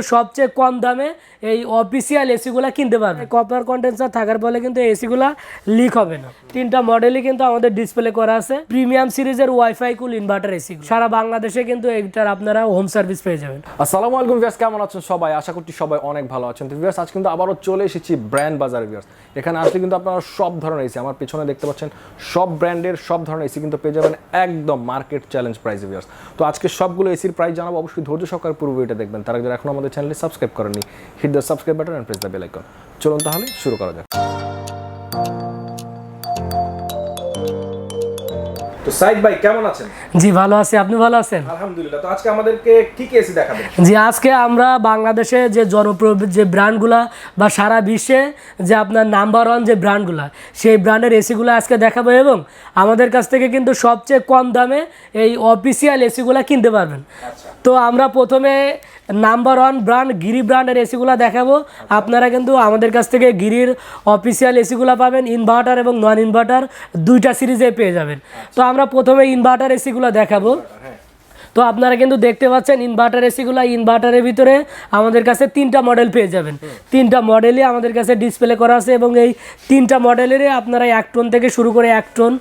সবচেয়ে কম দামে এই অফিসিয়াল এসিগুলো কিনতে পারবে। কপার কন্ডেন্সার থাকার ফলে কিন্তু এসিগুলা লিক হবে না। তিনটা মডেলই কিন্তু আমাদের ডিসপ্লে করা আছে। প্রিমিয়াম সিরিজের ওয়াইফাই কুল ইনভার্টার এসি সারা বাংলাদেশে কিন্তু এইটার আপনারা হোম সার্ভিস পেয়ে যাবেন। আসসালামু আলাইকুম ভিউয়ার্স, কেমন আছেন সবাই? আশা করছি সবাই অনেক ভালো আছেন। তো ভিউয়ার্স, আজ কিন্তু আবারও চলে এসেছি ব্র্যান্ড বাজারে। ভিউয়ার্স, এখানে আসলে কিন্তু আপনারা সব ধরনের এসি, আমার পেছনে দেখতে পাচ্ছেন সব ব্র্যান্ডের সব ধরনের এসি কিন্তু পেয়ে যাবেন একদম মার্কেট চ্যালেঞ্জ প্রাইসে। ভিউয়ার্স, তো আজকে সবগুলো এসির প্রাইস জানাবো, অবশ্যই ধৈর্য সহকারে পুরো ভিডিওটা দেখবেন। তার আগে এখন আমাদের চ্যানেলটি সাবস্ক্রাইব করেননি, hit the subscribe button and press the bell icon. চলুন তাহলে শুরু করা যাক। তো সাইদ ভাই কেমন আছেন? জি ভালো আছি, আপনি ভালো আছেন? আলহামদুলিল্লাহ। তো আজকে আমাদেরকে কি কি এসি দেখাবেন? জি আজকে আমরা বাংলাদেশে যে জনপ্রিয় যে ব্র্যান্ডগুলা বা সারা বিশ্বে যে আপনার নাম্বার ওয়ান যে ব্র্যান্ডগুলা, সেই ব্র্যান্ডের এসিগুলো আজকে দেখাবো এবং আমাদের কাছ থেকে কিন্তু সবচেয়ে কম দামে এই অফিসিয়াল এসিগুলো কিনতে পারবেন। তো আমরা প্রথমে নাম্বার ওয়ান ব্র্যান্ড গিরি ব্র্যান্ডের এসিগুলো দেখাবো। আপনারা কিন্তু আমাদের কাছ থেকে গিরির অফিসিয়াল এসিগুলো পাবেন, ইনভার্টার এবং নন ইনভার্টার দুইটা সিরিজে পেয়ে যাবেন। তো আমরা প্রথমে ইনভার্টার এসিগুলো দেখাবো। তো আপনারা কিন্তু দেখতে পাচ্ছেন ইনভার্টার এসিগুলো, ইনভার্টারের ভিতরে আমাদের কাছে তিনটা মডেল পেয়ে যাবেন। তিনটা মডেলই আমাদের কাছে ডিসপ্লে করা আছে এবং এই তিনটা মডেলেরই আপনারা 1 টন থেকে শুরু করে 1 টন,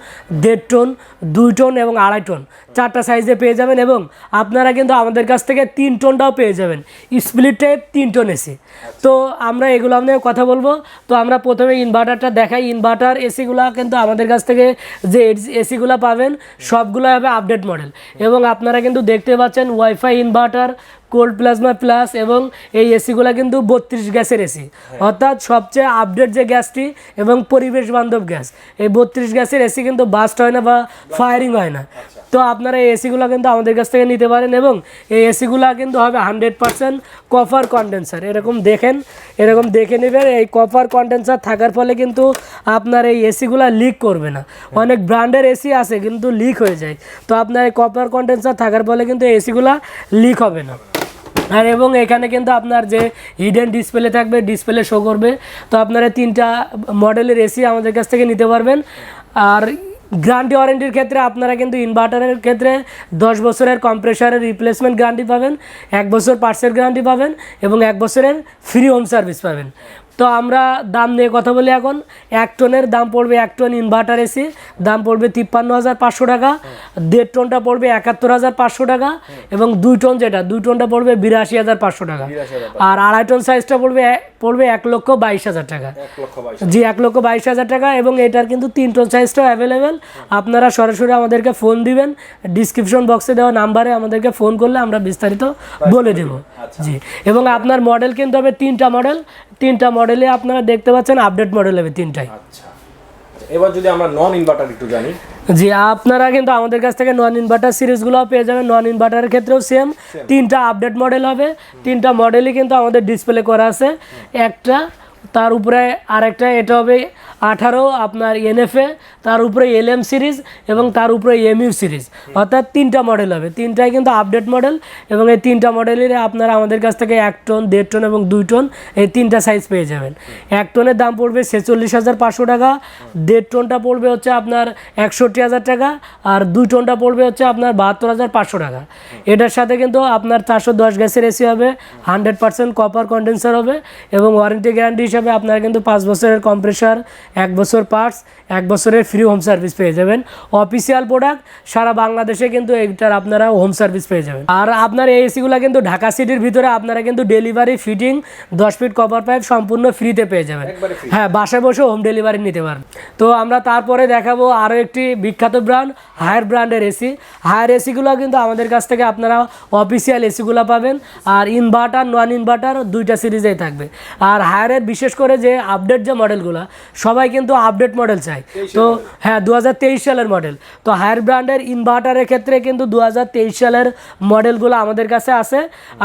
1.5 টন, 2 টন এবং 2.5 টন চারটা সাইজে পেয়ে যাবেন। এবং আপনারা কিন্তু আমাদের কাছ থেকে 3 টনটাও পেয়ে যাবেন, স্প্লিট টাইপ 3 টন এসি। তো আমরা এগুলো নিয়ে কথা বলবো। তো আমরা প্রথমে ইনভার্টারটা দেখাই। ইনভার্টার এসিগুলো কিন্তু আমাদের কাছ থেকে যে এসিগুলো পাবেন সবগুলো হবে আপডেট মডেল এবং আপনারা কিন্তু দেখতে পাচ্ছেন wifi inverter, cold plasma plus এবং এই এসিগুলো কিন্তু 32 গ্যাসের এসি, অর্থাৎ সবচেয়ে আপডেট যে গ্যাসটি এবং পরিবেশ বান্ধব গ্যাস। এই 32 গ্যাসের এসি কিন্তু বাস্ট হয় না বা ফায়ারিং হয় না। তো আপনারা এই এসিগুলো কিন্তু আমাদের কাছ থেকে নিতে পারেন এবং এই এসিগুলো কিন্তু হবে 100% কপার কন্ডেন্সার। এরকম দেখে নেবেন। এই কপার কন্ডেন্সার থাকার ফলে কিন্তু আপনার এই এসিগুলো লিক করবে না। অনেক ব্র্যান্ডের এসি আছে কিন্তু লিক হয়ে যায়, তো আপনার এই কপার কন্ডেন্সার থাকার ফলে কিন্তু এসিগুলো লিক হবে না। আর এবং এখানে কিন্তু আপনার যে হিডেন ডিসপ্লে থাকবে, ডিসপ্লে শো করবে। তো আপনারা তিনটা মডেলের এসি আমাদের কাছ থেকে নিতে পারবেন। আর গ্যারান্টি ওয়ারেন্টির ক্ষেত্রে আপনারা কিন্তু ইনভার্টারের ক্ষেত্রে 10 বছরের কম্প্রেসারের রিপ্লেসমেন্ট গ্যারান্টি পাবেন, 1 বছর পার্টসের গ্যারান্টি পাবেন এবং 1 বছরের ফ্রি হোম সার্ভিস পাবেন। তো আমরা দাম নিয়ে কথা বলি। এখন 1 টনের দাম পড়বে, 1 টন ইনভার্টার এসি দাম পড়বে 53,500 টাকা, 1.5 টনটা পড়বে 71,500 টাকা এবং 2 টন যেটা 2 টনটা পড়বে 82,500 টাকা। আর 2.5 টন সাইজটা পড়বে 1,22,000 টাকা। জি 1,22,000 টাকা। এবং এটার কিন্তু 3 টন সাইজটাও অ্যাভেলেবেল। আপনারা সরাসরি আমাদেরকে ফোন দিবেন, ডিসক্রিপশন বক্সে দেওয়া নাম্বারে আমাদেরকে ফোন করলে আমরা বিস্তারিত বলে দেব। জি, এবং আপনার মডেল কিন্তু হবে তিনটা মডেলে আপনারা দেখতে পাচ্ছেন আপডেট মডেল হবে তিনটাই। আচ্ছা, এবার যদি আমরা নন ইনভার্টার একটু জানি। জি আপনারা কিন্তু আমাদের কাছ থেকে নন ইনভার্টার সিরিজগুলো পেয়ে যাবেন। নন ইনভার্টারের ক্ষেত্রেও সেম তিনটা আপডেট মডেল হবে। তিনটা মডেলই কিন্তু আমাদের ডিসপ্লে করা আছে। একটা তার উপরে আরেকটা, এটা হবে 18 আপনার এনএফএ, তার উপরে এলএম সিরিজ এবং তার উপরে এমইউ সিরিজ, অর্থাৎ তিনটা মডেল হবে। তিনটাই কিন্তু আপডেট মডেল এবং এই তিনটা মডেলের আপনারা আমাদের কাছ থেকে 1 টন, 1.5 টন এবং 2 টন এই তিনটা সাইজ পেয়ে যাবেন। 1 টনের দাম পড়বে 46,500 টাকা, 1.5 টনটা পড়বে হচ্ছে আপনার 61,000 টাকা আর 2 টনটা পড়বে হচ্ছে আপনার 72,500 টাকা। এটার সাথে কিন্তু আপনার 410 গ্যাসের এসি হবে, 100% কপার কন্ডেন্সার হবে এবং ওয়ারেন্টি গ্যারান্টি হিসাবে আপনারা কিন্তু 5 বছরের কম্প্রেসার, 1 বছর পার্টস, 1 বছরের ফ্রি হোম সার্ভিস পেয়ে যাবেন। অফিসিয়াল প্রোডাক্ট সারা বাংলাদেশে কিন্তু এইটার আপনারা হোম সার্ভিস পেয়ে যাবেন। আর আপনার এই এসিগুলো কিন্তু ঢাকা সিটির ভিতরে আপনারা কিন্তু delivery, fitting, 10 fit copper pipe সম্পূর্ণ ফ্রিতে পেয়ে যাবেন। হ্যাঁ, বাসায় বসে হোম ডেলিভারি নিতে পারেন। তো আমরা তারপরে দেখাবো আরও একটি বিখ্যাত ব্র্যান্ড, হায়ার ব্র্যান্ডের এসি। হায়ার এসিগুলো কিন্তু আমাদের কাছ থেকে আপনারা অফিসিয়াল এসিগুলো পাবেন। আর ইনভার্টার, নন ইনভার্টার দুইটা সিরিজেই থাকবে। আর হায়ারের বিশেষ করে যে আপডেট যে মডেলগুলো, সবাই কিন্তু আপডেট মডেল চাই। তো হ্যাঁ 2023 সালের মডেল। তো হায়ার ব্র্যান্ডের ইনভার্টারের ক্ষেত্রে কিন্তু 2023 সালের মডেলগুলো আমাদের কাছে আছে।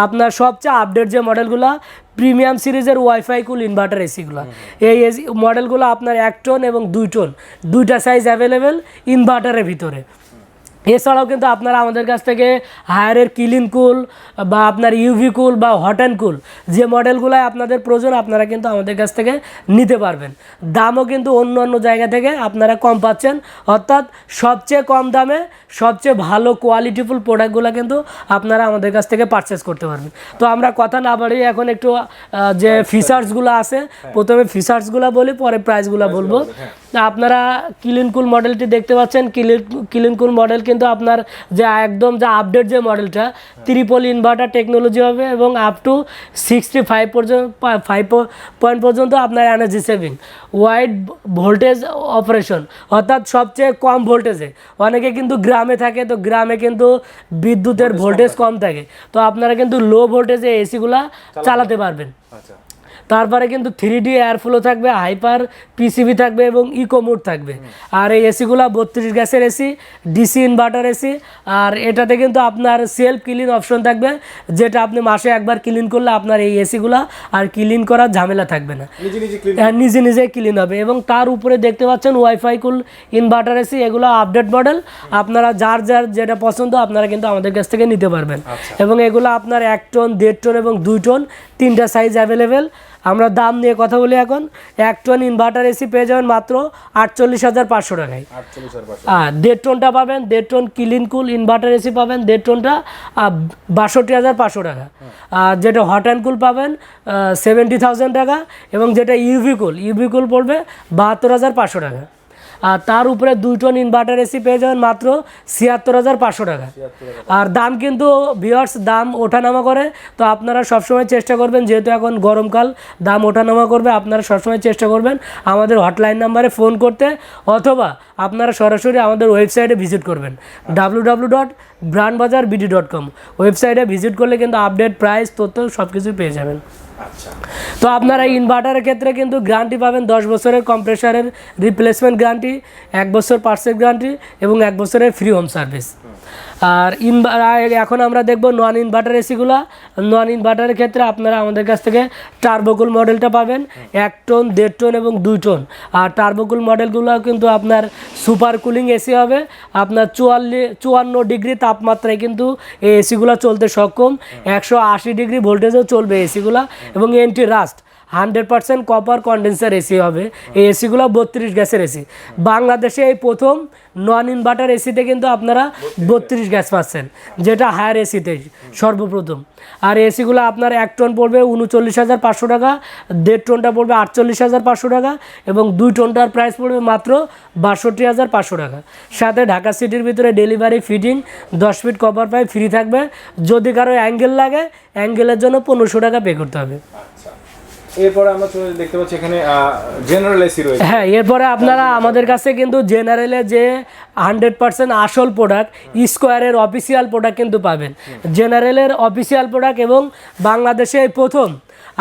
আপনার সবচেয়ে আপডেট যে মডেলগুলো প্রিমিয়াম সিরিজের ওয়াইফাই কুল ইনভার্টার এসিগুলো, এই এসি মডেলগুলো আপনার 1 টন এবং 2 টন দুইটা সাইজ অ্যাভেলেবেল ইনভার্টারের ভিতরে। এছাড়াও কিন্তু আপনারা আমাদের কাছ থেকে হায়ারের ক্লিন কুল বা আপনার ইউভি কুল বা হট অ্যান্ড কুল যে মডেলগুলো আপনাদের প্রয়োজন আপনারা কিন্তু আমাদের কাছ থেকে নিতে পারবেন। দামও কিন্তু অন্য অন্য জায়গা থেকে আপনারা কম পাচ্ছেন, অর্থাৎ সবচেয়ে কম দামে সবচেয়ে ভালো কোয়ালিটিফুল প্রোডাক্টগুলো কিন্তু আপনারা আমাদের কাছ থেকে পারচেস করতে পারবেন। তো আমরা কথা না বাড়িয়ে এখন একটু যে ফিচার্সগুলো আছে প্রথমে ফিচার্সগুলো বলি, পরে প্রাইসগুলো বলবো। আপনারা ক্লিন কুল মডেলটি দেখতে পাচ্ছেন। ক্লিন কুল মডেল কিন্তু আপনার যে একদম যে আপডেট যে মডেলটা ট্রিপল ইনভার্টার টেকনোলজি হবে এবং আপ টু 65 পর্যন্ত 5 পর্যন্ত আপনার energy saving, wide voltage operation, অর্থাৎ সবচেয়ে কম ভোল্টেজে। অনেকে কিন্তু গ্রামে থাকে, তো গ্রামে কিন্তু বিদ্যুতের ভোল্টেজ কম থাকে, তো আপনারা কিন্তু লো ভোল্টেজে এসিগুলা চালাতে পারবেন। তারপরে কিন্তু 3D এয়ার ফ্লো থাকবে, হাইপার পিসিবি থাকবে এবং ইকো মোড থাকবে। আর এই এসিগুলো 32 গ্যাসের এসি, ডিসি ইনভার্টার এসি। আর এটাতে কিন্তু আপনার সেলফ ক্লিন অপশন থাকবে, যেটা আপনি মাসে একবার ক্লিন করলে আপনার এই এসিগুলা আর ক্লিন করার ঝামেলা থাকবে না, নিজে নিজে ক্লিন হবে। এবং তার উপরে দেখতে পাচ্ছেন ওয়াইফাই কুল ইনভার্টার এসি, এগুলো আপডেট মডেল। আপনারা যার যার যেটা পছন্দ আপনারা কিন্তু আমাদের কাছ থেকে নিতে পারবেন। এবং এগুলো আপনার 1 টন, 1.5 টন এবং 2 টন 3টা সাইজ অ্যাভেলেবেল। আমরা দাম নিয়ে কথা বলি এখন। 1 টন ইনভার্টার এসি পেয়ে যাবেন মাত্র 48,500 টাকায়। আর 1.5 টনটা পাবেন, 1.5 ton clean cool inverter AC পাবেন 1.5 টনটা 62,500 টাকা। আর যেটা হট অ্যান্ড কুল পাবেন 70,000 টাকা। এবং যেটা ইউভি কুল পড়বে 72,500 টাকা। আর তার উপরে 2 টন ইনভার্টার এসি পেয়ে যাবেন মাত্র 76,500 টাকা। আর দাম কিন্তু ভিউয়ার্স দাম ওঠানামা করে, তো আপনারা সবসময় চেষ্টা করবেন, যেহেতু এখন গরমকাল দাম ওঠানামা করবে, আপনারা সবসময় চেষ্টা করবেন আমাদের হটলাইন নাম্বারে ফোন করতে, অথবা আপনারা সরাসরি আমাদের ওয়েবসাইটে ভিজিট করবেন www.brandbazarbd.com। ওয়েবসাইটে ভিজিট করলে কিন্তু আপডেট প্রাইস তথ্য সব কিছুই পেয়ে যাবেন। তো আপনারা ইনভার্টারের ক্ষেত্রে কিন্তু গ্যারান্টি পাবেন 10 বছরের কম্প্রেসারের রিপ্লেসমেন্ট গ্যারান্টি, 1 বছর পার্সের গ্যারান্টি এবং 1 বছরের ফ্রি হোম সার্ভিস। আর এখন আমরা দেখব নন ইনভার্টার এসিগুলা। নন ইনভার্টারের ক্ষেত্রে আপনারা আমাদের কাছ থেকে টার্বোকুল মডেলটা পাবেন 1 টন, 1.5 টন এবং 2 টন। আর টার্বোকুল মডেলগুলো কিন্তু আপনার সুপার কুলিং এসি হবে, আপনার 54 ডিগ্রি তাপমাত্রায় কিন্তু এই এসিগুলো চলতে সক্ষম, 180 ডিগ্রি ভোল্টেজও চলবে এসিগুলা এবং anti rust 100% copper condenser AC হবে। এই এসিগুলো 32 গ্যাসের এসি। বাংলাদেশে এই প্রথম নন ইনভার্টার এসিতে কিন্তু আপনারা 32 গ্যাস পাচ্ছেন, যেটা হায়ার এসিতে সর্বপ্রথম। আর এসিগুলো আপনার 1 টন পড়বে 39,500 টাকা, 1.5 টনটা পড়বে 48,500 টাকা এবং 2 টনটার প্রাইস পড়বে মাত্র 62,500 টাকা। সাথে ঢাকা সিটির ভিতরে delivery, fitting, 10 fit copper pipe free থাকবে। যদি কারো অ্যাঙ্গেল লাগে, অ্যাঙ্গেলের জন্য 1500 টাকা পে করতে হবে। এরপরে আমরা দেখতে পাচ্ছি এখানে জেনারেল এসি রয়েছে। হ্যাঁ, এরপরে আপনারা আমাদের কাছে কিন্তু জেনারেলে যে 100% আসল প্রোডাক্ট স্কোয়ারের অফিসিয়াল প্রোডাক্ট কিন্তু পাবেন। জেনারেলের অফিসিয়াল প্রোডাক্ট এবং বাংলাদেশে প্রথম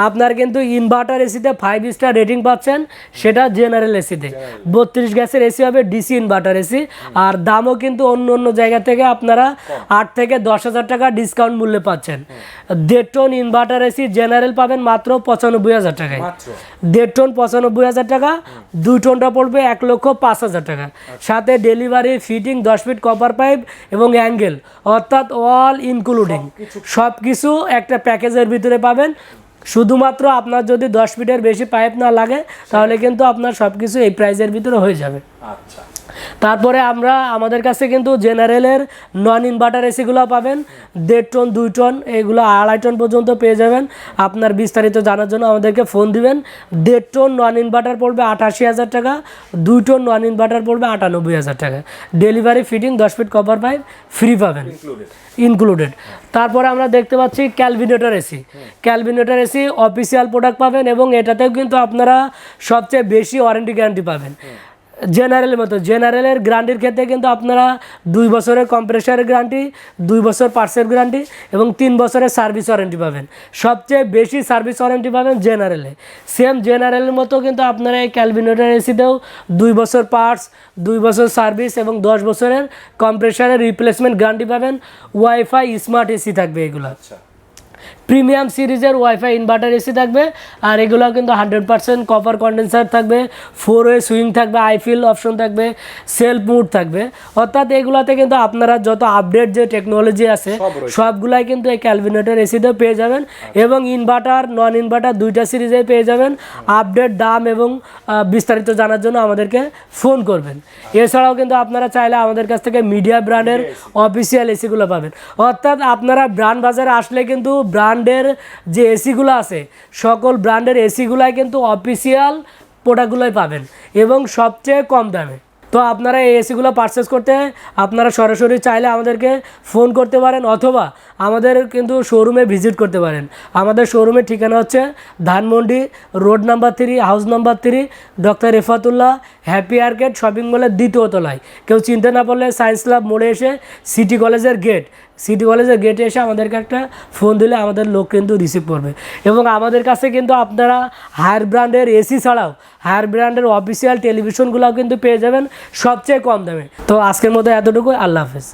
আপনার কিন্তু ইনভার্টার এসিতে 5 স্টার রেটিং পাচ্ছেন, সেটা জেনারেল এসিতে 32 গ্যাসের এসি হবে, ডিসি ইনভার্টার এসি। আর দামও কিন্তু অন্য অন্য জায়গা থেকে আপনারা 8 থেকে 10,000 টাকা ডিসকাউন্ট মূল্যে পাচ্ছেন। 1.5 টন ইনভার্টার এসি জেনারেল পাবেন মাত্র 95,000 টাকায়। 1.5 টন 95,000 টাকা, 2 টনটা পড়বে 1,05,000 টাকা। সাথে delivery, fitting, 10 fit copper pipe এবং অ্যাঙ্গেল, অর্থাৎ অল ইনক্লুডিং সব কিছু একটা প্যাকেজের ভিতরে পাবেন। শুধুমাত্র আপনার যদি 10 ফিটের বেশি পাইপ না লাগে তাহলে কিন্তু আপনার সব কিছু এই প্রাইজের ভিতরে হয়ে যাবে। আচ্ছা, তারপরে আমাদের কাছে কিন্তু জেনারেলের নন ইনভার্টার এসিগুলো পাবেন 1.5 টন, 2 টন, এগুলো 2.5 টন পর্যন্ত পেয়ে যাবেন। আপনার বিস্তারিত জানার জন্য আমাদেরকে ফোন দিবেন। 1.5 টন নন ইনভার্টার পড়বে 88,000 টাকা, 2 টন নন ইনভার্টার পড়বে 98,000 টাকা। Delivery, fitting, 10 fit copper pipe free পাবেন ইনক্লুডেড। তারপরে আমরা দেখতে পাচ্ছি Kelvinator AC. Kelvinator AC official product পাবেন এবং এটাতেও কিন্তু আপনারা সবচেয়ে বেশি ওয়ারেন্টি গ্যারান্টি পাবেন জেনারেলের মতো। জেনারেলের গ্যারান্টির ক্ষেত্রে কিন্তু আপনারা 2 বছরের কম্প্রেসারের গ্যারান্টি, 2 বছর পার্সের গ্যারান্টি এবং 3 বছরের সার্ভিস ওয়ারেন্টি পাবেন। সবচেয়ে বেশি সার্ভিস ওয়ারেন্টি পাবেন জেনারেলে। সেম জেনারেলের মতো কিন্তু আপনারা এই ক্যালভিনেটর এসিতেও 2 বছর পার্টস, 2 বছর সার্ভিস এবং 10 বছরের কম্প্রেসারের রিপ্লেসমেন্ট গ্যারান্টি পাবেন। ওয়াইফাই স্মার্ট এসি থাকবে এগুলো। প্রিমিয়াম সিরিজের ওয়াইফাই ইনভার্টার এসি থাকবে। আর এগুলো কিন্তু 100% কপার কন্ডেন্সার থাকবে, 4 ওয়ে সুইং থাকবে, আইফিল অপশন থাকবে, সেলফ মুড থাকবে। অর্থাৎ এগুলাতে কিন্তু আপনারা যত আপডেট যে টেকনোলজি আছে সবগুলাই কিন্তু এই ক্যালভিনেটর এসিতে পেয়ে যাবেন। এবং ইনভার্টার নন ইনভার্টার দুইটা সিরিজে পেয়ে যাবেন। আপডেট দাম এবং বিস্তারিত জানার জন্য আমাদেরকে ফোন করবেন। এছাড়াও কিন্তু আপনারা চাইলে আমাদের কাছ থেকে মিডিয়া ব্র্যান্ডের অফিসিয়াল এসিগুলো পাবেন। অর্থাৎ আপনারা ব্র্যান্ড বাজারে আসলে কিন্তু ব্র্যান্ডের যে এসিগুলো আছে সকল ব্র্যান্ডের এসিগুলাই কিন্তু অফিসিয়াল প্রোডাক্টগুলোই পাবেন এবং সবচেয়ে কম দামে। তো আপনারা এই এসিগুলো পারচেস করতে আপনারা সরাসরি চাইলে আমাদেরকে ফোন করতে পারেন অথবা আমাদের কিন্তু শোরুমে ভিজিট করতে পারেন। আমাদের শোরুমের ঠিকানা হচ্ছে Dhanmondi road number 3, house number 3, doctor Refatullah happy arcade shopping মলের 2য় তলায়। কেউ চিনতে না পারলে সায়েন্স ক্লাব মোড়ে এসে সিটি কলেজের গেটে এসে আমাদেরকে একটা ফোন দিলে আমাদের লোক কিন্তু রিসিভ করবে। এবং আমাদের কাছে কিন্তু আপনারা হায়ার ব্র্যান্ডের এসি ছাড়াও হায়ার ব্র্যান্ডের অফিসিয়াল টেলিভিশনগুলোও কিন্তু পেয়ে যাবেন সবচেয়ে কম দামে। তো আজকের মতো এতটুকুই, আল্লাহ হাফেজ।